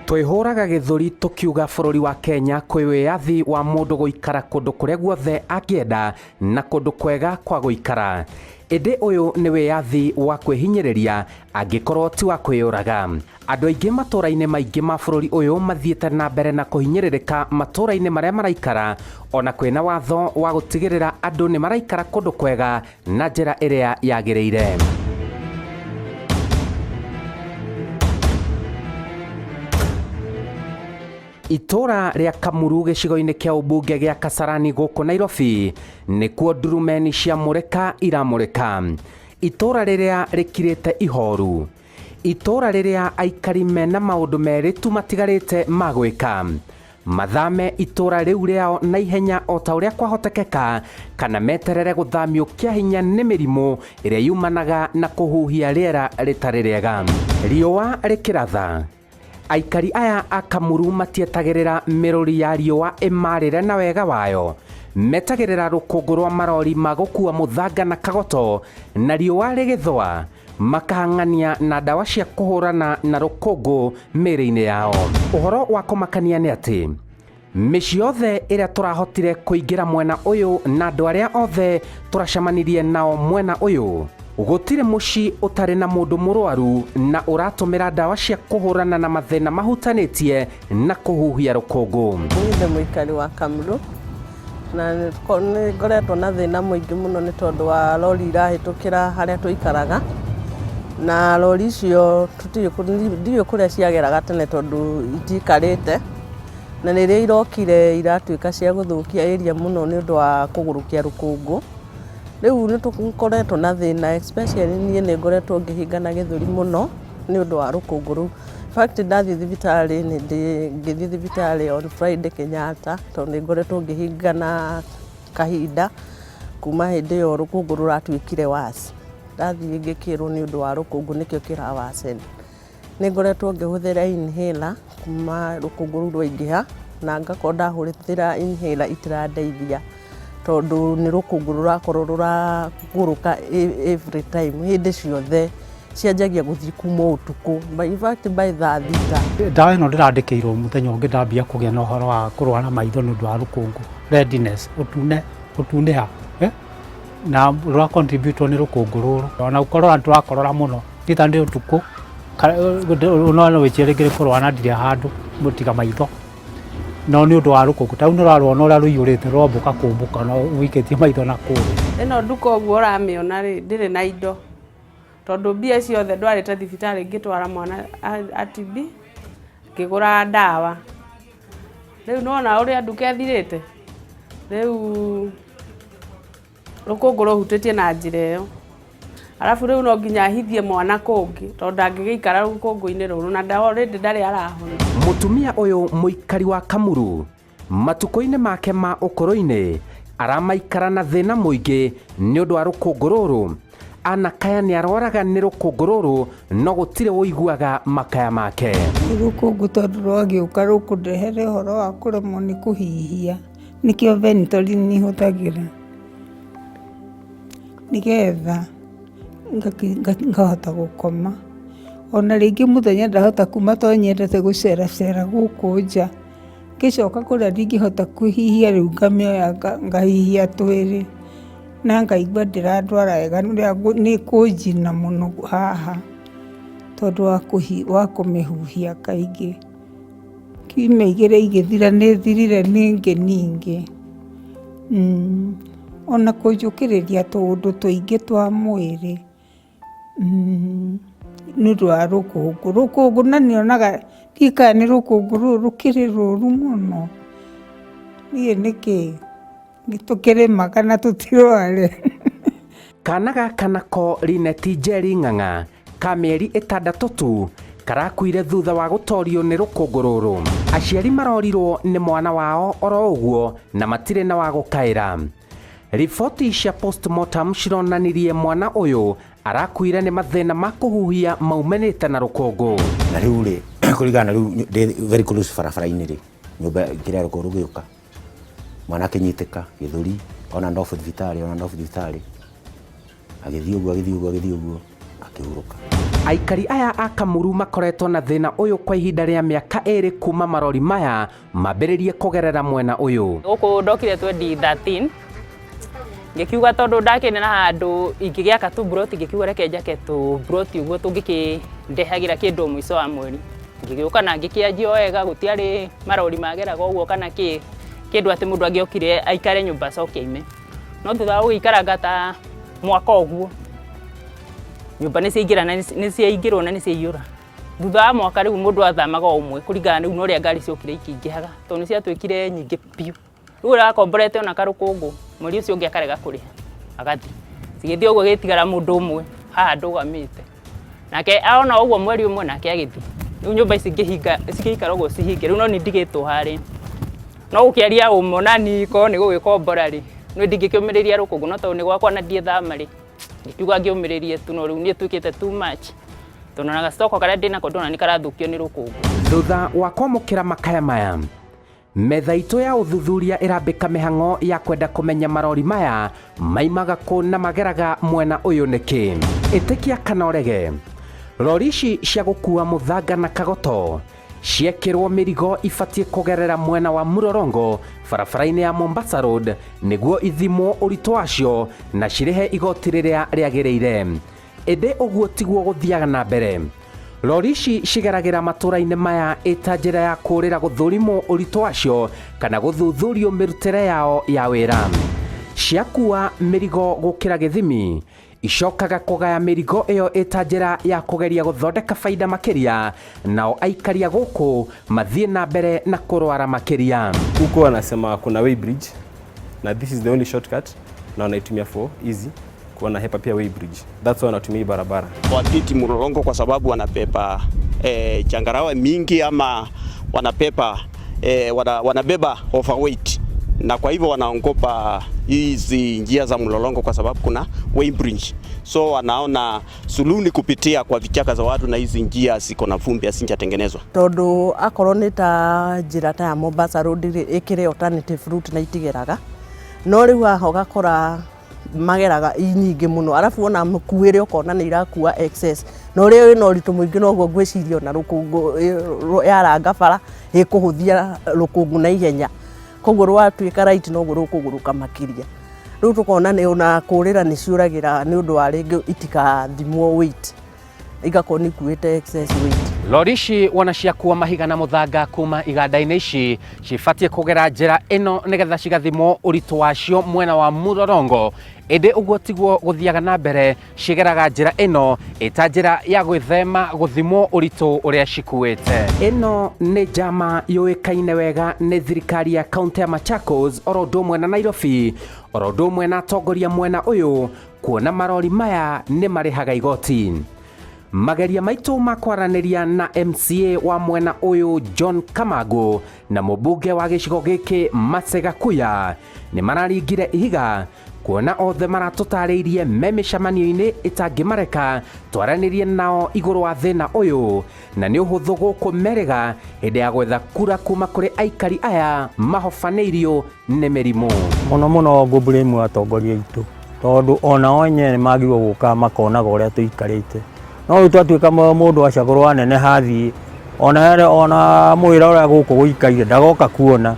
Twihuraga githuri tukiuga bururi wa Kenya kwi wiyathi wa mundu guikara kundu kuria guothe angienda na kundu kwega kwa guikara. Indi uyu ni wiyathi wa kwihinyiriria angikorwo ti wa kwiyuraga. Andu aingi maturaine maingi ma bururi uyu mathiete na mbere na kuhinyiririka maturaine maria maraikara ona kwina watho wa gutigirira andu ni maraikara kundu kwega na njira iria yagiriire. Itora ria Kamuru gicigo-ini kia ubunge gia Kasarani guku Nairobi nikuo ndurumeni cia MURIKA iramurika. Itora riria rikirite ihoru. Itora riria aikari mena maundu meritu matigarite magwika. Mathame itora riu riao na ihenya o ta uria kwahotekeka kana meterere guthamio kia hinya ni mirimu iria yumanaga na kuhuhia riera ritari riega. Riua rikiratha. Aikari aya a Kamuru matietagirira miruri ya riua imarire na wega wayo. Metagirira rukungu rwa marori magukua muthanga na kagoto na riua rigithwa makahang'ania na dawa cia kuhurana na rukungu miri-ini yao. Uhoro wa kumakania ni ati mici yothe iria turahotire kuingira mwena uyu na andu aria othe turacamanirie nao mwena uyu gutire muci utari na mundu murwaru na uratumira dawa cia kuhurana na mathina mahutanitie na kuhuhia rukungu. Ni muikari wa Kamuru na ngoretwo na thina muingi muno ni tondu wa lori irahitukira haria tuikaraga na lori icio ndiyo kuria ciageraga tene tondu itikarite na riria irokire iratuika cia guthukia area muno ni undu wa kugurukia rukungu. Riu ni tukoretwo na thina especially nie ni ngoretwo ngihingana githuri muno ni undu wa rukungu ru. Fact ndathi thibitari ni ngithii thibitari on Friday Kenyatta tondu ni ngoretwo ngihingana kahinda kuma hindi yo rukungu ruratuikire wasi. Ndathi ngikirwo ni undu wa rukungu nikio kirawaceni. Ni ngoretwo ngihuthira inhaler kuma rukungu ru rwaingiha na ngakorwo ndahurithira inhaler itirandeithia tondu ni rukungu rurakorwo ruraguruka every time hindi ciothe cianjagia guthii kuma utuku in fact by thaa thita. Dawa ino ndirandikirwo muthenya ungi ndambia kugia na uhoro wa kurwara maitho nundu wa rukungu redness utuneha na rwa contribute ni rukungu ruru ona ukorwo andu akorora muno tita ndi utuku uno wichirigire kurwana ndire handu mutiga maitho no ni undu wa rukungu tau ni rarwo uria ruiyurite rombuka kumbuka no wikitie maitho na kuri. Ino nduka uguo uramiona ri ndiri na indo tondu mbia ciothe ndwarite thibitari ngitwara mwana atibi ngigura dawa. Riu nona uria nduka ethirite riu rukungu ruhutitie na njira iyo arafu riu no nginya hithie mwana kungi tondu angigiikara rukungu-ini ruru na dawa already ndari arahona. Mutumia uyu muikari wa Kamuru matuko-ini make ma ukuru-ini aramaikara na thina muingi ni undu wa rukungu ruru. Anakaya ni arwaraga ni rukungu ruru no gutire uiguaga makaya make. Rukungu tondu rwagiuka rukundehere horo wa kuremwo ni kuhihia nikio Ventolin ni hutagira nigetha ngahota gukoma ona ringi muthenya ndahota kuma to nyendete guceracera guku nja ngicoka kuria ndingihota kuhihia riu ngamioya ngahihia twiri na ngaigua ndirandwara wega ni kunjina muno haha tondu wa kumihuhia kaingi kiumia igiri igithira ni thirire ningi ona kunjukiriria tundu tuingi twa mwiri nundu wa rukungu na nionaga tika ni rukungu ruru rukiri ruru muno nie niki gitukirimaga na tutirware. Kana gaka nako Lineti Njeri Ng'ang'a ka mieri 6 tu karakuire thutha wa gutorio ni rukungu ruru. Aciari marorirwo ni mwana wao oro uguo na matire na wa gukaira. Riboti cia postmortem cironanirie mwana uyu arakuire ni mathina ma kuhuhia maumenete na rukungu. Na riu ri kurigana riu very close barabara-ini ri nyumba kiria rukungu rugiuka mwana kinyitika githuri ona ndofu thibitari agithii uguo akihuruka. Aikari aya a Kamuru makoretwo na thina uyu kwa ihinda ria miaka 2 kuma marori maya mambiririe kugerera mwena uyu. Guku ndokire 2013 ngikiuga tondu ndakene na handu ingigiaka tu broti ngikiuga reke njake tu broti uguo tungikindehagira kindu mwiso wa mweri ngigiuka na ngikianjio wega gutiari marori mageraga uguo kana kindu ati mundu angiokire aikare nyumba coke ime no thutha wa guikaranga ta mwaka uguo nyumba niciaingirwo na niciaiyura thutha wa mwaka riu mundu athamaga umwe kuringana riu no ria ngari ciokire ikingihaga tondu ciatwikire nyingi piu riu rakomborete ona karukungu mweri ucio ungi akarega kuriha agathi cigithio uguo gitigara mundu umwe haha ndugamite nake aona uguo mweri umwe nake agithi riu nyumba ici ngihinga cikikara uguo cihinge riu no ni ndigitwo hari no ukiaria umonani ko ni gugikombora ri no ndingikiumiriria rukungu no tondu ni gwakwa na ndie thama ri ngiuga ngiumiririe tu no riu ni twikite too much tondu na gastoko karia ndina ko ndona ni karathukio ni rukungu. Thutha wa kwamukira makaya maya metha itu ya uthuthuria irambika mihango ya kwenda kumenya marori maya maimaga ku na mageraga mwena uyu niki itikia kana urege rori ici cia gukua muthanga na kagoto ciekirwo mirigo ifatie kugerera mwena wa Murorongo barabara-ini ya Mombasa Road niguo ithimwo uritu wacio na cirehe igoti riria riagiriire indi uguo tiguo guthiaga na mbere. Rori ici cigeragira matura-ini maya ita njira ya kurira guthurimwo uritu wacio kana guthuthurio mirutire yao ya wira ciakua mirigo gukira githimi icokaga kugaya mirigo iyo ita njira ya kugeria guthondeka faida makiria nao aikaria guku mathie na mbere na kurwara makiria. Huko wanasema kuna way bridge na this is the only shortcut na wanaitumia for easy kuona hepa pia way bridge, that's why wanatumia barabara wapiti Murorongo kwa sababu wanapepa changarawe mingi ama wanabeba overweight na kwa hivyo wanaongopa hizi njia za Murorongo kwa sababu kuna way bridge, so wanaona suluni kupitia kwa vichaka za watu na hizi njia ziko na vumbi asinjatengenezwa tondu akorwo ni ta njira ta ya Mombasa Road ikire alternative route na itigeraga no riu aho gakora mageraga inyingi muno arafu ona mukuire ukona ni irakua excess no riu ino ritu mwingi no guo gwicirio na rukungu yaranga bara ikuhuthia rukungu na ihenya koguo rwatuika right no guo rukuguruka makiria riu tukona ni ona kurira ni ciuragira ni undu wa ringi itikathimwo weight igakoni ikuite excess weight. Rori ici wona ciakua mahiga na muthanga kuma iganda-ini ici cibatie kugera njira ino nigetha cigathimwo uritu wacio mwena wa Murorongo indi uguo tiguo guthiaga na mbere cigeraga njira ino ita njira ya gwithema guthimwo uritu uria cikuite. Ino ni njama yuikaine wega ni thirikari ya kaunti ya Machakos oro ndumwe na Nairobi oro ndumwe na atongoria mwena uyu kuona marori maya ni marihaga igoti. Mageria maitu makwaraniria na MCA wa mwena uyu John Kamago na mubunge wa gicigo giki Masega Kuya ni mararingire ihiga kuona othe maratutariirie memishamanio-ini itangimareka twaranirie nao iguru wa thina uyu na ni uhuthu gukumerega hindi ya gwetha kura kuma kuri aikari aya mahofaneirio ni mirimu muno ngubure imwe atongoria itu tondu ona onye ni magirwo guka makonaga uria tuikarite no itwatuika mundu acagurwa nene hathi ona mwira uria guku guikaire ndagoka kuona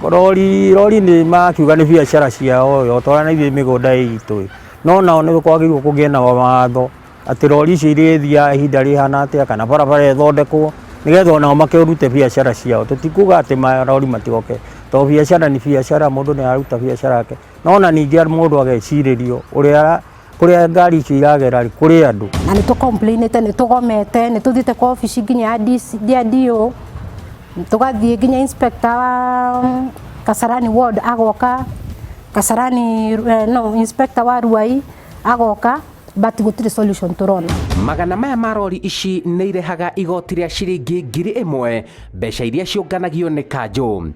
rori ni makiuga ni biacara ciao yo twara na ithuĩ mĩgũnda itũ no nao nĩ kwagĩrĩirwo kũgĩe na watho atĩ rori ici irĩthia ihinda rĩhana atĩa kana barabara ĩthondekwo nĩgetha onao makĩrute biacara ciao tũtikuga atĩ marori matigoke to biacara ni biacara mũndũ nĩ aruta biacara yake no na ningĩ mũndũ agecirĩrio kuria ngari icio iragera kuri andu na nĩ tũcomplainĩte nĩ tũgomete nĩ tũthiĩte kwa ofici nginya ya DO tugathiĩ nginya inspector wa Kasarani ward agoka Kasarani inspector wa Ruai agoka but gutire solution turona. Magana maya marori ici nĩ irehaga igoti rĩa ciringi 1,000 mbeca iria ciũnganagio nĩ kanjũ.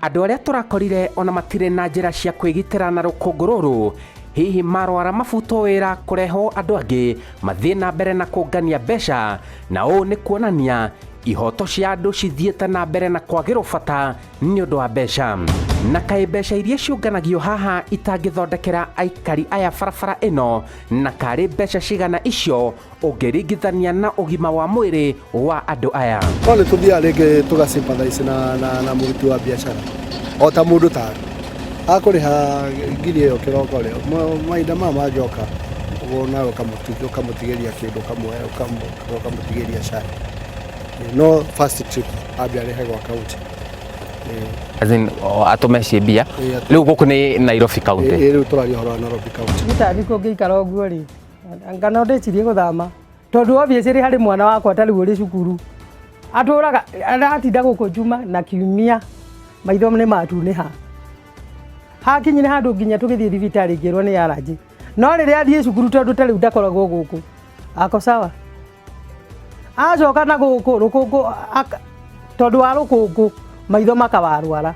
Andũ arĩa tũrakorire ona matirĩ na njĩra cia kwĩgitĩra na rũkũngũ rũrũ hihi marwara mabuto wĩra kũreho andũ angĩ mathie na mbere na kũngania mbeca na ũũ nĩ kuonania ihoto cia andu cithiete na mbere na kwagirwo bata ni undu wa mbeca na kaĩ mbeca iria ciũnganagio haha itangĩthondekera aikari aya barabara ĩno na karĩ mbeca cigana icio ũngĩringithania na ũgima wa mwĩrĩ wa andũ aya. No nĩ tũthiaga rĩngĩ tũgasympathize na mũruti wa biacara o ta mũndũ ta akũrĩha ngiri ĩyo kĩroko rĩo mahinda maya mangĩoka nawe ũkamũtigĩria kĩndũ kamwe ũkamũtigĩria cai no first trip ambia rehe gwa kaunti as in atume cimbia riu guku ni Nairobi county riu tũraria horo wa Nairobi county nitari kũngĩikara ũguo rĩ ngana ndĩcirie gũthama tondu obviously harĩ mwana wakwa tarĩ ũrĩ cukuru atũraga aratinda gũkũ Juma na kiumia maitho nĩ matunĩha hakinyire handũ nginya tũgĩthiĩ thibitarĩ ngĩrwo nĩ aranjĩ no rĩrĩa athiĩ cukuru tondu tarĩ ndakoragwo gũkũ ako sawa acoka na gũkũ rũkũngũ tondu wa rũkũngũ maitho makawarwara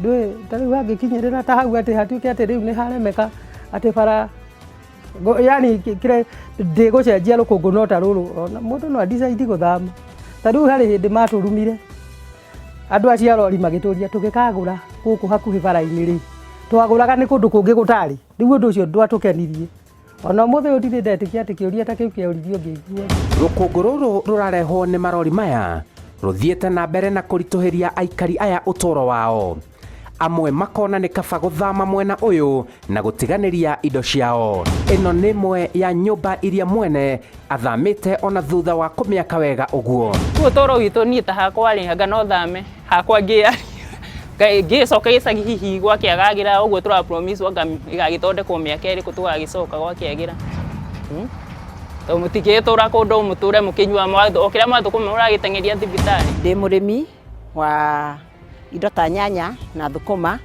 ndũĩ tarĩ wangĩkinyĩrĩra ta hau atĩ hatuĩke atĩ rĩu nĩ haremeka atĩ bara yani kire ndĩgũcenjia rũkũngũ no ta rũrũ mũndũ no decide gũthama ta rĩu harĩ hĩndĩ matũrumire andũ acio arori magĩtũria tũgĩkagũra gũkũ hakuhĩ bara-inĩ rĩ twagũraga nĩ kũndũ kũngĩ gũtarĩ rĩu ũndũ ũcio ndwatũkenirie ona mũthĩ ũndirĩ ndetĩkia atĩ kĩũria ta kĩu kĩaũrithio ngĩigua. Rũkũngũ rũrũ rũrarehwo nĩ marori maya rũthiĩte na mbere na kũritũhĩria aikari aya ũtũũro wao. Amwe makona nĩ kaba gũthama mwena ũyũ na gũtiganĩria indo ciao. Ĩno nĩ ĩmwe ya nyũmba iria mwene athamĩte ona thutha wa kũmĩaka wega ũguo. Ũtũũro witũ niĩ ta hakwa rĩ anga no thame hakwa ngĩcoka gĩcagi hihi gwakĩagagĩra ũguo tũra promise gĩgagĩthondekwo mĩaka ĩrĩkũ tũgagĩcoka gwakĩagĩra. To mũtigĩtũra kũndũ mũtũre mũkĩnyua o kĩrĩa mwathũkũma mũragĩteng'eria thibitarĩ. Ndĩ mũrĩmi wa indo ta nyanya na thũkũma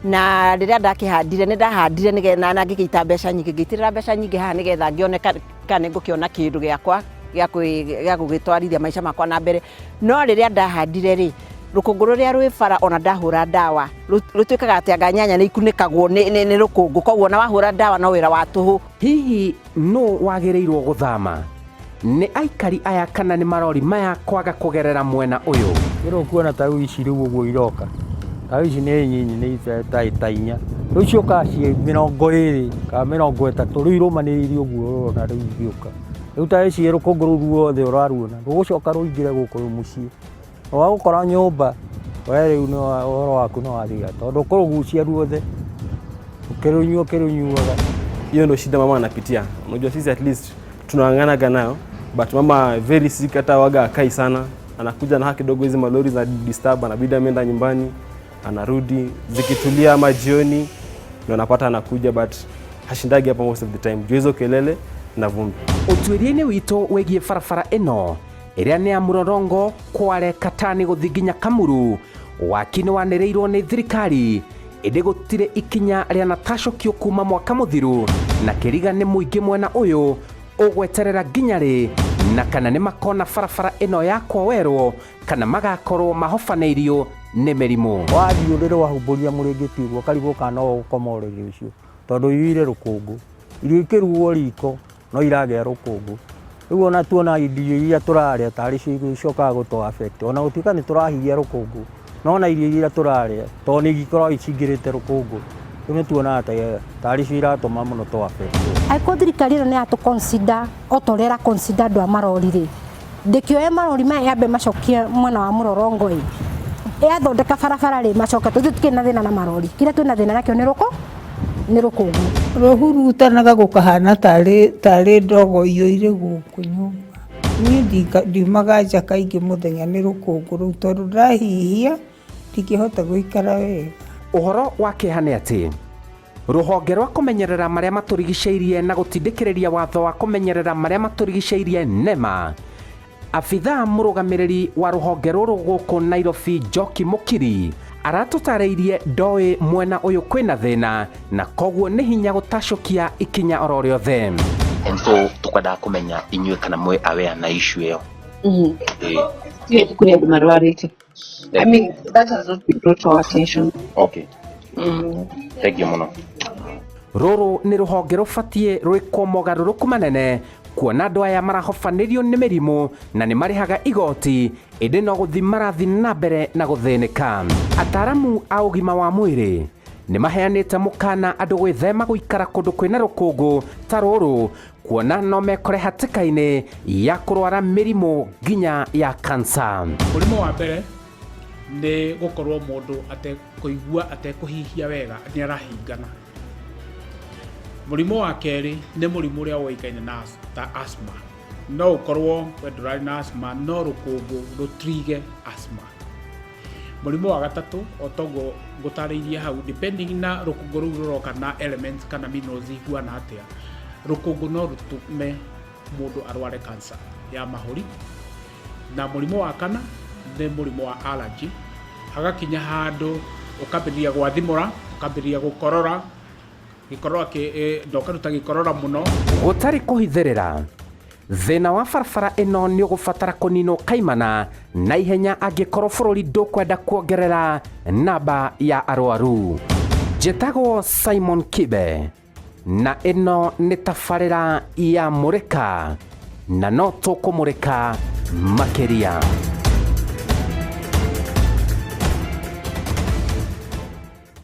na rĩrĩa ndakĩhandire nĩ ndahandire nĩgetha na ngĩgĩita mbeca nyingĩ ngĩitĩrĩra mbeca nyingĩ haha nĩgetha ngĩone kana ngũkĩona kĩndũ gĩakwa gĩa gũgĩtwarithia maica makwa na mbere no rĩrĩa ndahandire rĩ rũkũngũ rũrĩa rwĩ bara ona ndahũra ndawa rũtuĩkaga atĩ anga nyanya nĩ ikunĩkagwo nĩ rũkũngũ koguo na wahũra ndawa no wĩra wa tũhũ. Hihi no wagĩrĩirwo gũthama nĩ aikari aya kana nĩ marori maya kwaga kũgerera mwena ũyũ? Rĩu kuona ta ici rĩu ũguo iroka ta ici nĩ nyinyi nĩ ta inya rĩu cioka ciĩ 20 kana 30 rĩu irũmanĩrĩire ũguo na rĩu igĩũka rĩu ta ici rũkũngũ rũu ruothe ũraruona rũgũcoka rũingĩre gũkũ mũciĩ wagũkora nyũmba we rĩu nĩ ũhoro waku nĩ wathiga tondũ kũrũgucia ruothe ũkĩrũnyuaga. Hiyo ndio shida mama anapitia. Unajua sisi at least tunang'ang'anaga nayo but mama very sick hata waga akai sana anakuja na kidogo hizi malori za disturb anabidi ameenda nyumbani anarudi zikitulia ama jioni ndio anapata anakuja but hashindagi hapa most of the time juu hizo kelele na vumbi. Ũtuĩria-inĩ witũ wĩgiĩ barabara ĩno ĩrĩa nĩ ya Murorongo Kware Katani gũthiĩ nginya Kamuru waki nĩ wanĩrĩirwo nĩ thirikari ĩndĩ gũtirĩ ikinya rĩa natacũkio kuma mwaka mũthiru na kĩriga nĩ mũingĩ mwena ũyũ ũgweterera nginya rĩ na kana nĩ makona barabara ĩno yakwa werwo kana magakorwo mahobanĩirio nĩ mĩrimũ. Wathiĩ ũrĩrĩ wahumbũria mũrĩngĩti ũguo karigwo kana no gũkoma ũrĩrĩ ũcio tondũ iyire rũkũngũ irio ikĩrugwo riko no iragĩa rũkũngũ rĩu ona tuona irio iria tũrarĩa tarĩ cicokaga gũtũ affect ona gũtuĩka nĩ tũrahiria rũkũngũ no na irio iria tũrarĩa tondũ nĩ ikoragwo icingĩrĩte rũkũngũ rĩu nĩ tuonaga tarĩ cio iratũma mũno tũ affect. Aiko thirikari ĩno nĩ yatũ consider o ta ũrĩa consider andũ a marori rĩ ndĩkĩoya marori maya yambe macokie mwena wa Murorongo ĩ yathondeka barabara rĩ macoka tũtikĩ na thĩna na marori kĩrĩa twĩna thĩna nakĩo nĩ rũkũngũ rũhurutanaga gũkahana tarĩ ndogo iyo irĩ gũkũ nyũmba. Niĩ ndiumaga nja kaingĩ mũthenya nĩ rũkũngũ rũu tondũ ndahihia ndingĩhota gũikara wega. Ũhoro wa kĩeha nĩ atĩ rũhonge rwa kũmenyerera marĩa matũrigicĩirie na gũtindĩkĩrĩria watho wa kũmenyerera marĩa matũrigicĩirie NEMA abithaa mũrũgamĩrĩri wa rũhonge rũrũ gũkũ Nairobi Njoki Mũkiri aratũtarĩirie ndoĩ mwena ũyũ kwĩna thĩna na koguo nĩ hinya gũtacũkia ikinya oro rĩothe. And so tukwendaga kũmenya inyuĩ kana mwĩ aware na issue ĩyo. Kuri andũ marwarĩte. I mean that has not been brought to our attention. Okay. Thank you mũno. Rũrũ nĩ rũhonge rũbatiĩ rwĩkwo mogarũrũku manene kuona andũ aya marahobanĩrio nĩ mĩrimũ na nĩ marĩhaga igoti ĩndĩ no gũthi marathi na mbere na gũthĩnĩka. Ataaramu a ũgima wa mwĩrĩ nĩ maheanĩte mũkana andũ gwĩthema gũikara kũndũ kwĩna rũkũngũ ta rũrũ, kuona no mekore hatĩka-inĩ ya kũrwara mĩrimũ nginya ya kansa. Mũrimũ wa mbere nĩ gũkorwo mũndũ atekũigua atekũhihia wega nĩ arahingana. Mũrimũ wa kerĩ nĩ mũrimũ ũrĩa ũĩkaine ta asthma. No ũkorwo we ndũrarĩ na asthma no rũkũngũ rũtrige asthma. Mũrimũ wa gatatũ o toguo ngũtarĩirie hau, depending na rũkũngũ rũu rũroka na elements kana minerals ihuana atĩa, rũkũngũ no rũtũme mũndũ arware cancer ya mahũri. Na mũrimũ wa kana nĩ mũrimũ wa allergy, hagakinya handũ ũkambĩrĩria gwathimũra, ũkambĩrĩria gũkorora, ũkaruta gĩkorora mũno. Gũtarĩ kũhithĩrĩra, thĩna wa barabara ĩno nĩ ũgũbatara kũninwo kaimana na ihenya angĩkorwo bũrũri ndũkwenda kuongerera namba ya arwaru. Njĩtagwo Simon Kibe na ĩno nĩ tabarĩra ya Mũrika na no tũkũmũrĩka makĩria.